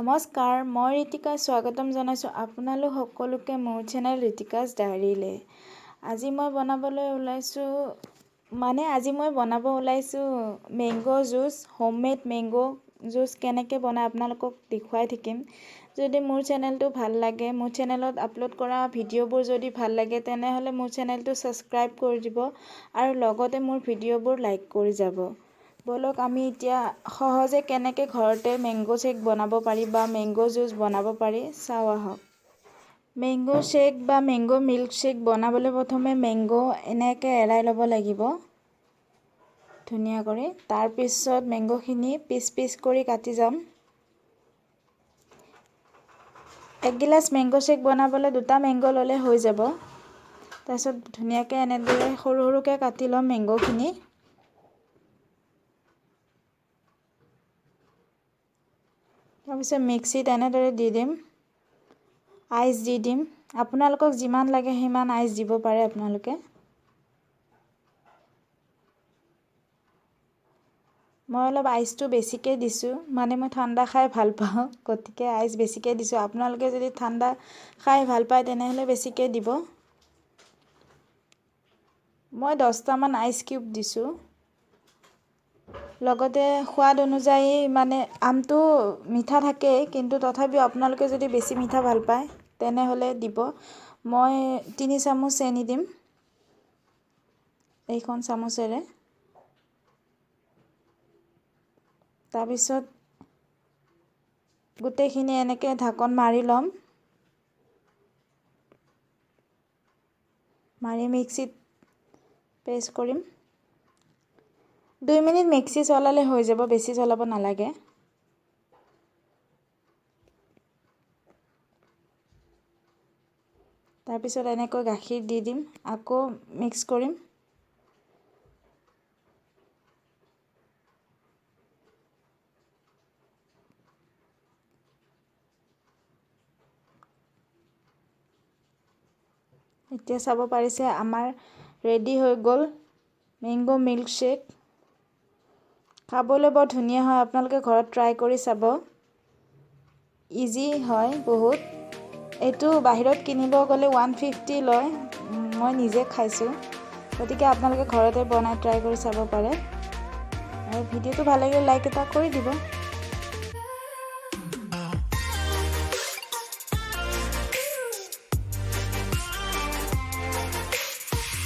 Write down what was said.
নমস্কাৰ, মই ঋতিকা স্বাগতম জনাইছোঁ আপোনালোক সকলোকে মোৰ চেনেল ঋতিকাজ ডায়েৰীলৈ। আজি মই বনাব ওলাইছোঁ mango juice, homemade mango juice কেনেকৈ বনাই আপোনালোকক দেখুৱাই থাকিম। যদি মোৰ চেনেলটো ভাল লাগে, মোৰ চেনেলত আপলোড কৰা ভিডিঅ'বোৰ যদি ভাল লাগে তেনেহ'লে মোৰ চেনেলটো ছাবস্ক্ৰাইব কৰি দিব আৰু লগতে মোৰ ভিডিঅ'বোৰ লাইক কৰি যাব। বলক আমি এতিয়া সহজে কেনেকৈ ঘৰতে মেংগো শ্বেক বনাব পাৰি বা মেংগো জুচ বনাব পাৰি চাওঁ আহক। মেংগো শ্বেক বা মেংগো মিল্ক শ্বেক বনাবলৈ প্ৰথমে মেংগো এনেকৈ এৰাই ল'ব লাগিব ধুনীয়া কৰি। তাৰপিছত মেংগোখিনি পিচ পিচ কৰি কাটি যাম। 1 গিলাচ মেংগো শ্বেক বনাবলৈ 2টা মেংগো ল'লে হৈ যাব। তাৰপিছত ধুনীয়াকৈ এনেদৰে সৰু সৰুকৈ কাটি ল'ম মেংগোখিনি। তাৰপিছত মিক্সিত এনেদৰে দি দিম, আইচ দি দিম। আপোনালোকক যিমান লাগে সিমান আইচ দিব পাৰে আপোনালোকে। মই অলপ আইচটো বেছিকৈ দিছোঁ, মানে মই ঠাণ্ডা খাই ভাল পাওঁ, গতিকে আইচ বেছিকৈ দিছোঁ। আপোনালোকে যদি ঠাণ্ডা খাই ভাল পায় তেনেহ'লে বেছিকৈ দিব। মই 10টামান আইচ কিউব দিছোঁ। লগতে সোৱাদ অনুযায়ী মানে আমটো মিঠা থাকেই, কিন্তু তথাপিও আপোনালোকে যদি বেছি মিঠা ভাল পায় তেনেহ'লে দিব। মই 3 চামুচ চেনি দিম এইখন চামুচেৰে। তাৰপিছত গোটেইখিনি এনেকৈ ঢাকন মাৰি ল'ম, মাৰি মিক্সিত পেষ্ট কৰিম। 2 মিনিট মিক্সি চলালে হৈ যাব, বেছি চলাব নালাগে। তাৰপিছত এনেকৈ গাখীৰ দি দিম, আকৌ মিক্স কৰিম। এতিয়া চাব পাৰিছে আমাৰ ৰেডি হৈ গ'ল মেংগো মিল্ক শ্বেক। খাবলৈ বৰ ধুনীয়া হয়, আপোনালোকে ঘৰত ট্ৰাই কৰি চাব। ইজি হয় বহুত। এইটো বাহিৰত কিনিব গ'লে 150 লয়, মই নিজে খাইছোঁ, গতিকে আপোনালোকে ঘৰতে বনাই ট্ৰাই কৰি চাব পাৰে। আৰু ভিডিঅ'টো ভাল লাগিলে লাইক এটা কৰি দিব।